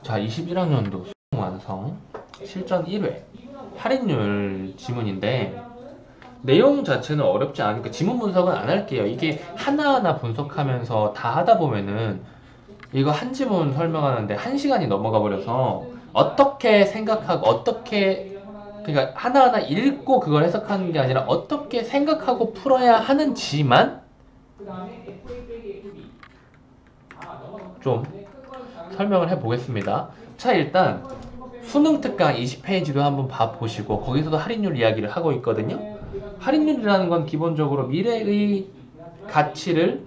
자, 21학년도 수능 완성 실전 1회 할인율 지문인데 내용 자체는 어렵지 않으니까 지문 분석은 안 할게요. 이게 하나하나 분석하면서 다 하다 보면은 이거 한 지문 설명하는데 1시간이 넘어가 버려서 어떻게 생각하고 어떻게 그러니까 하나하나 읽고 그걸 해석하는 게 아니라 어떻게 생각하고 풀어야 하는지만 좀 설명을 해보겠습니다. 자, 일단 수능 특강 20페이지도 한번 봐보시고 거기서도 할인율 이야기를 하고 있거든요. 할인율이라는 건 기본적으로 미래의 가치를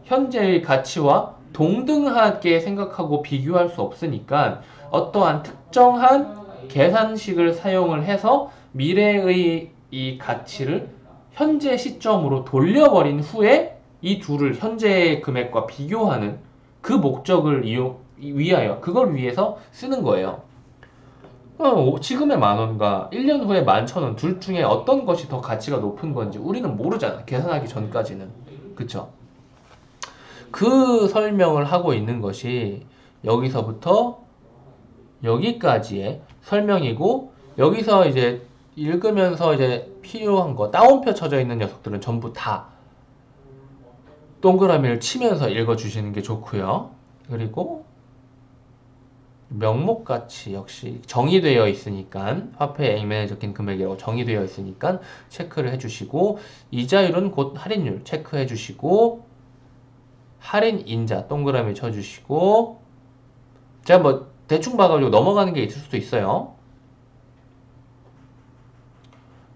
현재의 가치와 동등하게 생각하고 비교할 수 없으니까 어떠한 특정한 계산식을 사용을 해서 미래의 이 가치를 현재 시점으로 돌려버린 후에 이 둘을 현재의 금액과 비교하는 그 목적을 위하여 그걸 위해서 쓰는 거예요. 지금의 10,000원과 1년 후에 11,000원 둘 중에 어떤 것이 더 가치가 높은 건지 우리는 모르잖아. 계산하기 전까지는. 그쵸? 그 설명을 하고 있는 것이 여기서부터 여기까지의 설명이고 여기서 이제 읽으면서 이제 필요한 거 따옴표 쳐져 있는 녀석들은 전부 다 동그라미를 치면서 읽어주시는 게 좋고요. 그리고 명목가치 역시 정의되어 있으니까 화폐 액면에 적힌 금액이라고 정의되어 있으니까 체크를 해주시고 이자율은 곧 할인율 체크해 주시고 할인 인자 동그라미 쳐주시고 제가 뭐 대충 봐가지고 넘어가는 게 있을 수도 있어요.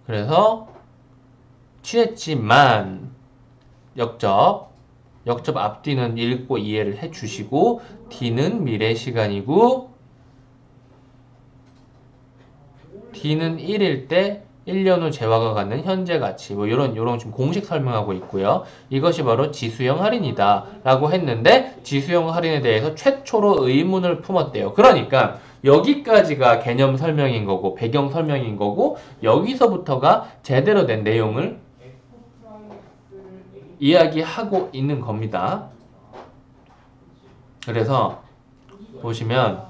그래서 취했지만 역접 앞뒤는 읽고 이해를 해주시고 D는 미래 시간이고 D는 1일 때 1년 후 재화가 갖는 현재 가치 뭐 요런 좀 공식 설명하고 있고요. 이것이 바로 지수형 할인이다 라고 했는데 지수형 할인에 대해서 최초로 의문을 품었대요. 그러니까 여기까지가 개념 설명인 거고 배경 설명인 거고 여기서부터가 제대로 된 내용을 이야기하고 있는 겁니다. 그래서 보시면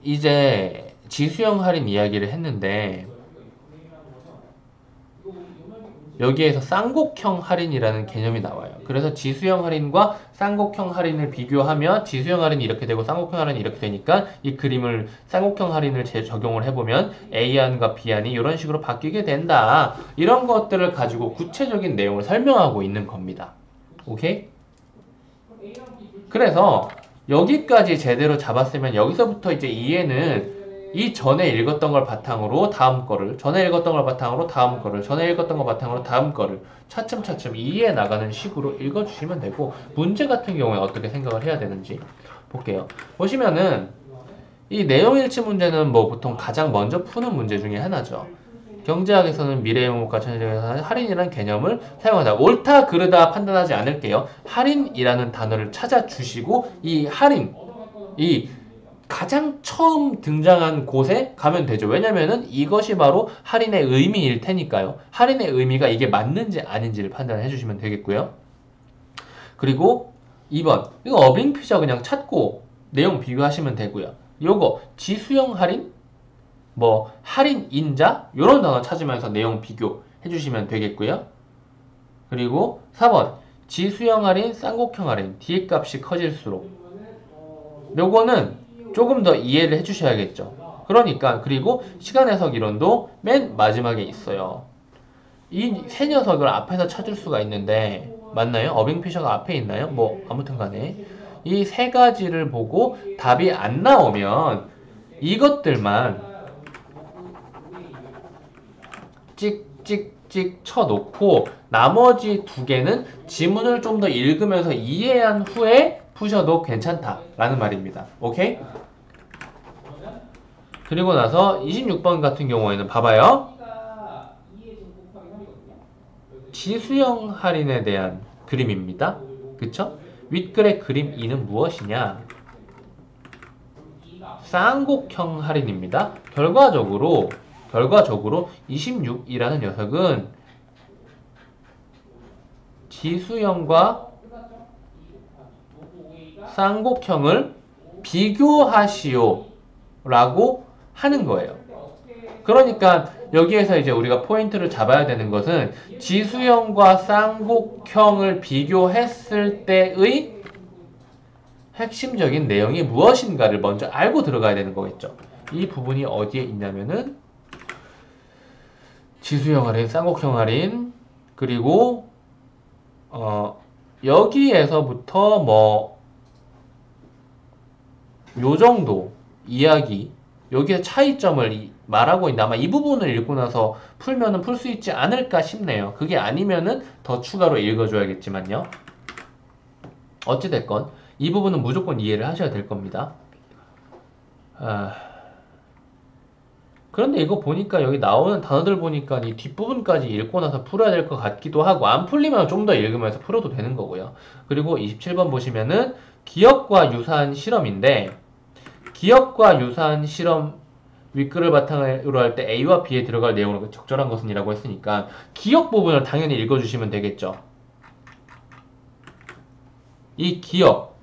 이제 지수형 할인 이야기를 했는데 여기에서 쌍곡형 할인이라는 개념이 나와요. 그래서 지수형 할인과 쌍곡형 할인을 비교하면 지수형 할인이 이렇게 되고 쌍곡형 할인이 이렇게 되니까 이 그림을 쌍곡형 할인을 적용을 해보면 A안과 B안이 이런 식으로 바뀌게 된다. 이런 것들을 가지고 구체적인 내용을 설명하고 있는 겁니다. 오케이? 그래서 여기까지 제대로 잡았으면 여기서부터 이제 이해는 이 전에 읽었던 걸 바탕으로 다음 거를 전에 읽었던 걸 바탕으로 다음 거를 전에 읽었던 걸 바탕으로 다음 거를 차츰차츰 이해해 나가는 식으로 읽어주시면 되고 문제 같은 경우에 어떻게 생각을 해야 되는지 볼게요. 보시면은 이 내용일치 문제는 뭐 보통 가장 먼저 푸는 문제 중에 하나죠. 경제학에서는 미래의 목과 천재에서는 할인이라는 개념을 사용하다. 옳다 그르다 판단하지 않을게요. 할인이라는 단어를 찾아주시고 이 할인, 이 가장 처음 등장한 곳에 가면 되죠. 왜냐면은 이것이 바로 할인의 의미일 테니까요. 할인의 의미가 이게 맞는지 아닌지를 판단해 주시면 되겠고요. 그리고 2번 이거 어빙 피자 그냥 찾고 내용 비교하시면 되고요. 요거 지수형 할인 뭐 할인 인자 이런 단어 찾으면서 내용 비교해 주시면 되겠고요. 그리고 4번 지수형 할인 쌍곡형 할인 뒤에 값이 커질수록 요거는 조금 더 이해를 해주셔야겠죠. 그러니까 그리고 시간 해석 이론도 맨 마지막에 있어요. 이 세 녀석을 앞에서 찾을 수가 있는데 맞나요? 어빙피셔가 앞에 있나요? 뭐 아무튼 간에 이 세 가지를 보고 답이 안 나오면 이것들만 찍찍찍 쳐놓고 나머지 두 개는 지문을 좀 더 읽으면서 이해한 후에 푸셔도 괜찮다라는 말입니다. 오케이? 그리고 나서 26번 같은 경우에는 봐봐요. 지수형 할인에 대한 그림입니다. 그쵸? 윗글의 그림 2는 무엇이냐? 쌍곡형 할인입니다. 결과적으로 26이라는 녀석은 지수형과 쌍곡형을 비교하시오 라고 하는 거예요. 그러니까 여기에서 이제 우리가 포인트를 잡아야 되는 것은 지수형과 쌍곡형을 비교했을 때의 핵심적인 내용이 무엇인가를 먼저 알고 들어가야 되는 거겠죠. 이 부분이 어디에 있냐면은 지수형 할인, 쌍곡형 할인, 그리고 여기에서부터 뭐 요정도 이야기, 여기에 차이점을 말하고 있는데 아마 이 부분을 읽고 나서 풀면은 풀 수 있지 않을까 싶네요. 그게 아니면은 더 추가로 읽어줘야겠지만요. 어찌됐건 이 부분은 무조건 이해를 하셔야 될 겁니다. 그런데 이거 보니까 여기 나오는 단어들 보니까 이 뒷부분까지 읽고 나서 풀어야 될 것 같기도 하고, 안 풀리면 좀 더 읽으면서 풀어도 되는 거고요. 그리고 27번 보시면은 기억과 유사한 실험인데, 기억과 유사한 실험 윗글을 바탕으로 할 때 A와 B에 들어갈 내용으로 적절한 것은 이라고 했으니까 기억 부분을 당연히 읽어주시면 되겠죠. 이 기억,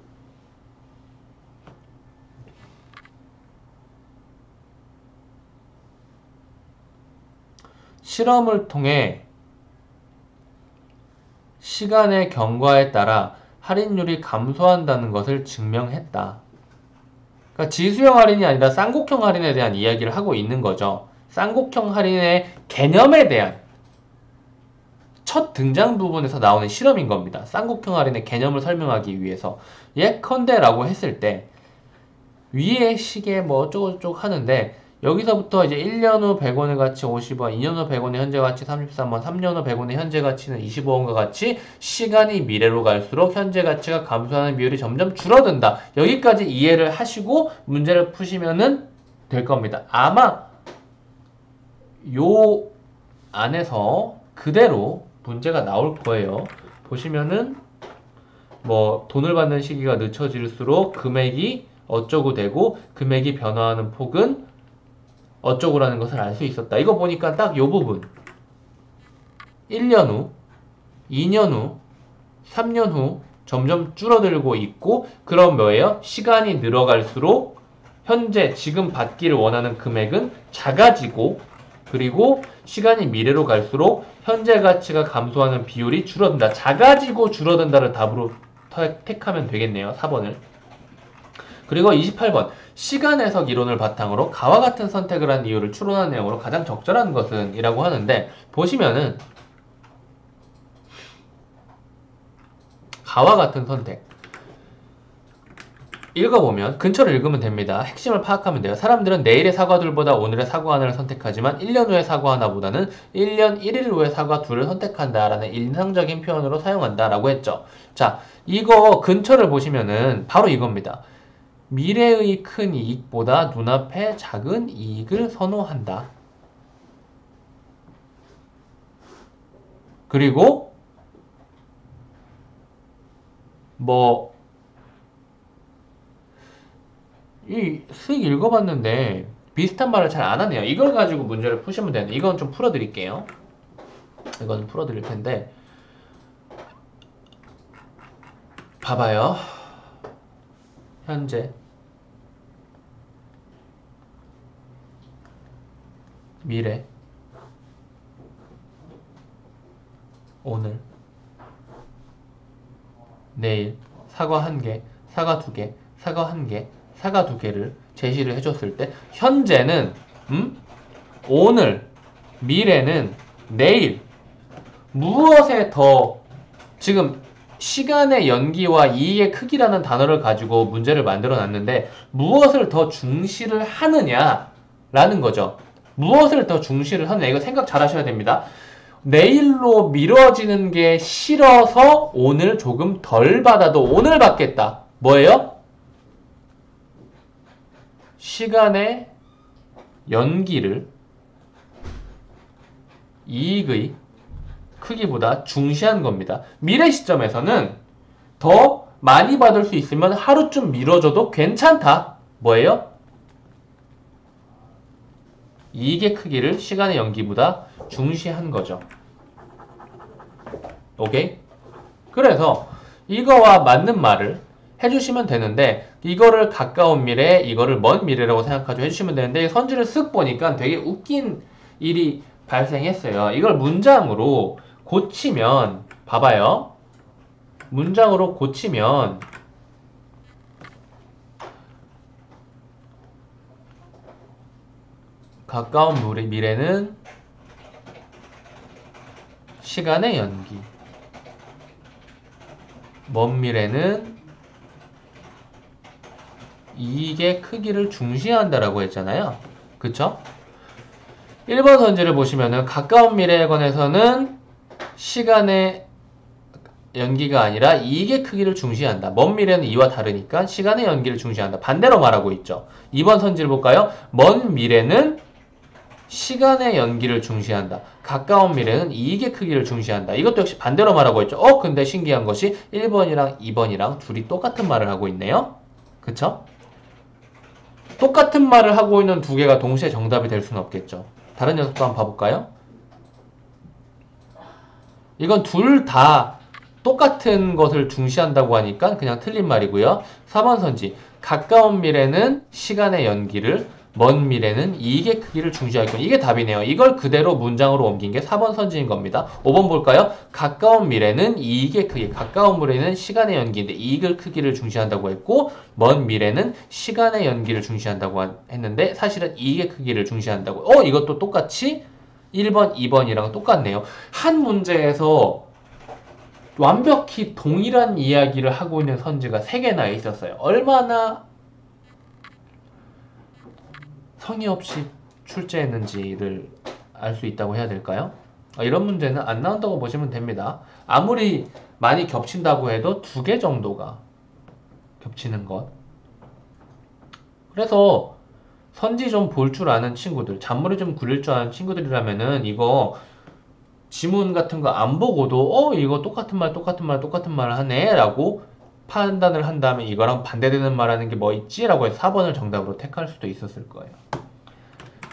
실험을 통해 시간의 경과에 따라 할인율이 감소한다는 것을 증명했다. 그러니까 지수형 할인이 아니라 쌍곡형 할인에 대한 이야기를 하고 있는 거죠. 쌍곡형 할인의 개념에 대한 첫 등장 부분에서 나오는 실험인 겁니다. 쌍곡형 할인의 개념을 설명하기 위해서. 예컨대라고 했을 때 위에 시계 뭐 어쩌고저쩌고 하는데 여기서부터 이제 1년 후 100원의 가치 50원, 2년 후 100원의 현재 가치 33원, 3년 후 100원의 현재 가치는 25원과 같이 시간이 미래로 갈수록 현재 가치가 감소하는 비율이 점점 줄어든다. 여기까지 이해를 하시고 문제를 푸시면은 될 겁니다. 아마 요 안에서 그대로 문제가 나올 거예요. 보시면은 뭐 돈을 받는 시기가 늦춰질수록 금액이 어쩌고 되고 금액이 변화하는 폭은 어쩌고라는 것을 알 수 있었다. 이거 보니까 딱 요 부분 1년 후, 2년 후, 3년 후 점점 줄어들고 있고, 그럼 뭐예요? 시간이 늘어갈수록 현재 지금 받기를 원하는 금액은 작아지고, 그리고 시간이 미래로 갈수록 현재 가치가 감소하는 비율이 줄어든다. 작아지고 줄어든다를 답으로 택하면 되겠네요. 4번을. 그리고 28번 시간 해석 이론을 바탕으로 가와 같은 선택을 한 이유를 추론한 내용으로 가장 적절한 것은 이라고 하는데, 보시면은 가와 같은 선택 읽어보면 근처를 읽으면 됩니다. 핵심을 파악하면 돼요. 사람들은 내일의 사과들보다 오늘의 사과 하나를 선택하지만 1년 후의 사과 하나보다는 1년 1일 후의 사과 둘을 선택한다 라는 인상적인 표현으로 사용한다 라고 했죠. 자, 이거 근처를 보시면은 바로 이겁니다. 미래의 큰 이익보다 눈앞의 작은 이익을 선호한다. 그리고 뭐 이 수익 읽어봤는데 비슷한 말을 잘 안 하네요. 이걸 가지고 문제를 푸시면 되는데 이건 좀 풀어드릴게요. 이건 풀어드릴 텐데 봐봐요. 현재 미래 오늘 내일 사과 1개, 사과 2개, 사과 1개, 사과 2개를 제시를 해줬을 때 현재는 오늘, 미래는 내일 무엇에 더 지금 시간의 연기와 이익의 크기라는 단어를 가지고 문제를 만들어 놨는데 무엇을 더 중시를 하느냐라는 거죠. 무엇을 더 중시를 하느냐, 이거 생각 잘 하셔야 됩니다. 내일로 미뤄지는 게 싫어서 오늘 조금 덜 받아도 오늘 받겠다. 뭐예요? 시간의 연기를 이익의 크기보다 중시한 겁니다. 미래 시점에서는 더 많이 받을 수 있으면 하루쯤 미뤄져도 괜찮다. 뭐예요? 이익의 크기를 시간의 연기보다 중시한 거죠. 오케이? 그래서 이거와 맞는 말을 해주시면 되는데 이거를 가까운 미래, 이거를 먼 미래라고 생각하죠. 해주시면 되는데 선지를 쓱 보니까 되게 웃긴 일이 발생했어요. 이걸 문장으로 고치면 봐봐요. 문장으로 고치면 가까운 미래는 시간의 연기, 먼 미래는 이익의 크기를 중시한다라고 했잖아요. 그쵸? 1번 선지를 보시면은 가까운 미래에 관해서는 시간의 연기가 아니라 이익의 크기를 중시한다. 먼 미래는 이와 다르니까 시간의 연기를 중시한다. 반대로 말하고 있죠. 2번 선지를 볼까요? 먼 미래는 시간의 연기를 중시한다. 가까운 미래는 이익의 크기를 중시한다. 이것도 역시 반대로 말하고 있죠. 근데 신기한 것이 1번이랑 2번이랑 둘이 똑같은 말을 하고 있네요. 그쵸? 똑같은 말을 하고 있는 두 개가 동시에 정답이 될 수는 없겠죠. 다른 녀석도 한번 봐볼까요? 이건 둘 다 똑같은 것을 중시한다고 하니까 그냥 틀린 말이고요. 4번 선지. 가까운 미래는 시간의 연기를, 먼 미래는 이익의 크기를 중시하겠군. 이게 답이네요. 이걸 그대로 문장으로 옮긴 게 4번 선지인 겁니다. 5번 볼까요? 가까운 미래는 이익의 크기, 가까운 미래는 시간의 연기인데 이익의 크기를 중시한다고 했고, 먼 미래는 시간의 연기를 중시한다고 했는데 사실은 이익의 크기를 중시한다고. 이것도 똑같이 1번, 2번이랑 똑같네요. 한 문제에서 완벽히 동일한 이야기를 하고 있는 선지가 3개나 있었어요. 얼마나 성의 없이 출제했는지를 알 수 있다고 해야 될까요? 이런 문제는 안 나온다고 보시면 됩니다. 아무리 많이 겹친다고 해도 2개 정도가 겹치는 것. 그래서 선지 좀 볼 줄 아는 친구들, 잔머리 좀 굴릴 줄 아는 친구들이라면은 이거 지문 같은 거 안 보고도 이거 똑같은 말 하네 라고 판단을 한 다음에 이거랑 반대되는 말 하는 게 뭐 있지? 라고 해서 4번을 정답으로 택할 수도 있었을 거예요.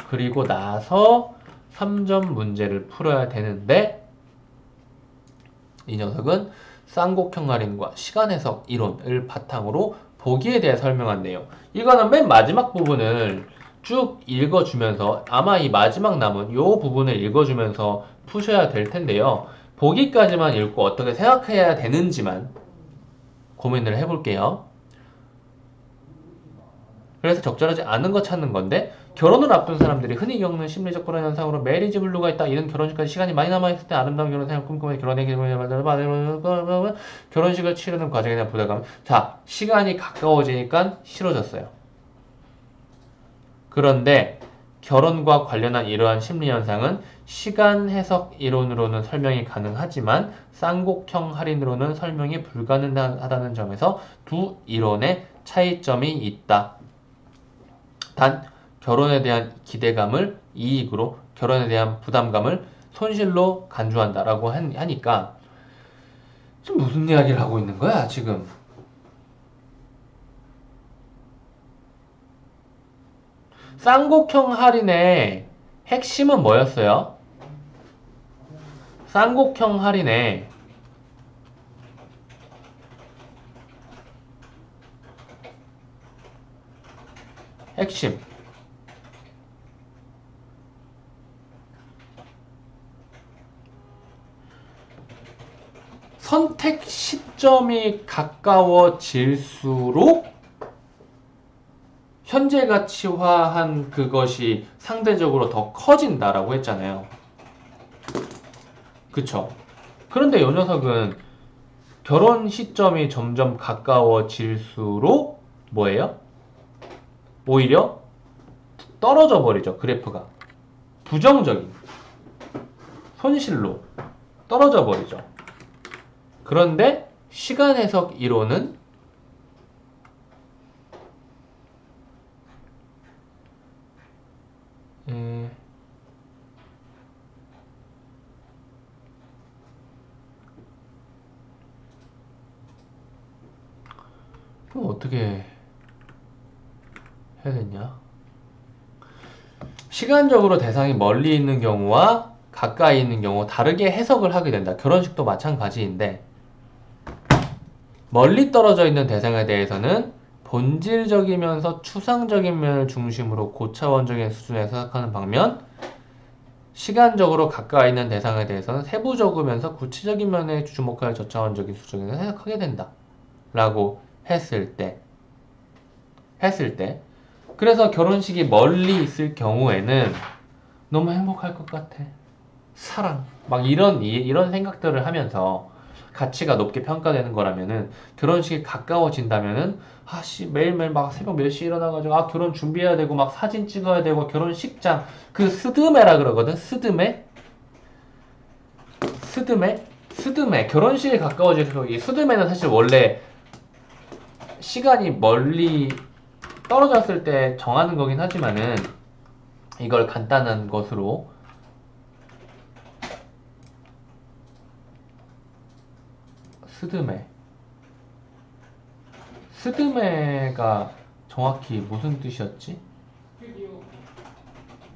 그리고 나서 3점 문제를 풀어야 되는데 이 녀석은 쌍곡형 할인과 시간 해석 이론을 바탕으로 보기에 대해 설명한 내용. 이거는 맨 마지막 부분을 쭉 읽어주면서 아마 이 마지막 남은 요 부분을 읽어주면서 푸셔야 될 텐데요. 보기까지만 읽고 어떻게 생각해야 되는지만 고민을 해볼게요. 그래서 적절하지 않은 거 찾는 건데 결혼을 앞둔 사람들이 흔히 겪는 심리적 불안 현상으로 매리지 블루가 있다. 이는 결혼식까지 시간이 많이 남아있을 때 아름다운 결혼 생활 꿈꾸며 결혼식을 치르는 과정에 대한 부담감. 자, 시간이 가까워지니까 싫어졌어요. 그런데 결혼과 관련한 이러한 심리 현상은 시간 해석 이론으로는 설명이 가능하지만 쌍곡형 할인으로는 설명이 불가능하다는 점에서 두 이론의 차이점이 있다. 단 결혼에 대한 기대감을 이익으로, 결혼에 대한 부담감을 손실로 간주한다라고 하니까 지금 무슨 이야기를 하고 있는 거야 지금? 쌍곡형 할인의 핵심은 뭐였어요? 쌍곡형 할인의 핵심 선택 시점이 가까워질수록 현재 가치화한 그것이 상대적으로 더 커진다라고 했잖아요. 그쵸? 그런데 이 녀석은 결혼 시점이 점점 가까워질수록 뭐예요? 오히려 떨어져 버리죠. 그래프가 부정적인 손실로 떨어져 버리죠. 그런데 시간 해석 이론은 그럼 어떻게 해야 되냐? 시간적으로 대상이 멀리 있는 경우와 가까이 있는 경우 다르게 해석을 하게 된다. 결혼식도 마찬가지인데 멀리 떨어져 있는 대상에 대해서는 본질적이면서 추상적인 면을 중심으로 고차원적인 수준에서 생각하는 반면 시간적으로 가까이 있는 대상에 대해서는 세부적이면서 구체적인 면에 주목할 저차원적인 수준에서 생각하게 된다. 라고 했을 때 그래서 결혼식이 멀리 있을 경우에는 너무 행복할 것 같아. 사랑. 막 이런 생각들을 하면서 가치가 높게 평가되는 거라면은 결혼식이 가까워진다면은 아씨 매일매일 막 새벽 몇 시에 일어나가지고 아 결혼 준비해야 되고 막 사진 찍어야 되고 결혼식장 그 스드메라 그러거든. 스드메 결혼식이 가까워질수록 이 스드메는 사실 원래 시간이 멀리 떨어졌을 때 정하는 거긴 하지만은 이걸 간단한 것으로 스드메가 정확히 무슨 뜻이었지?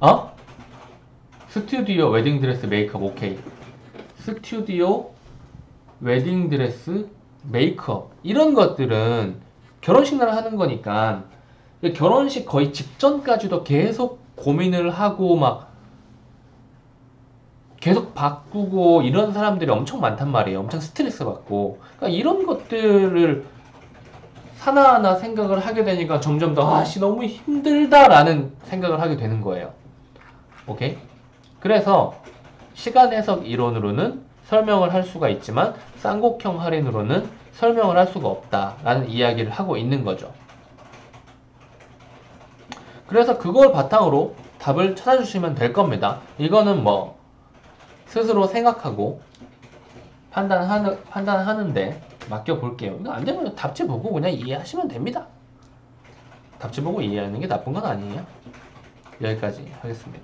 어? 스튜디오 웨딩드레스 메이크업. 오케이. 스튜디오 웨딩드레스 메이크업 이런 것들은 결혼식 날 하는 거니까 결혼식 거의 직전까지도 계속 고민을 하고 막 계속 바꾸고 이런 사람들이 엄청 많단 말이에요. 엄청 스트레스 받고. 그러니까 이런 것들을 하나하나 생각을 하게 되니까 점점 더 아씨 너무 힘들다라는 생각을 하게 되는 거예요. 오케이? 그래서 시간 해석 이론으로는 설명을 할 수가 있지만 쌍곡형 할인으로는 설명을 할 수가 없다라는 이야기를 하고 있는 거죠. 그래서 그걸 바탕으로 답을 찾아주시면 될 겁니다. 이거는 뭐 스스로 생각하고 판단하는데 맡겨볼게요. 이거 안 되면 답지 보고 그냥 이해하시면 됩니다. 답지 보고 이해하는 게 나쁜 건 아니에요. 여기까지 하겠습니다.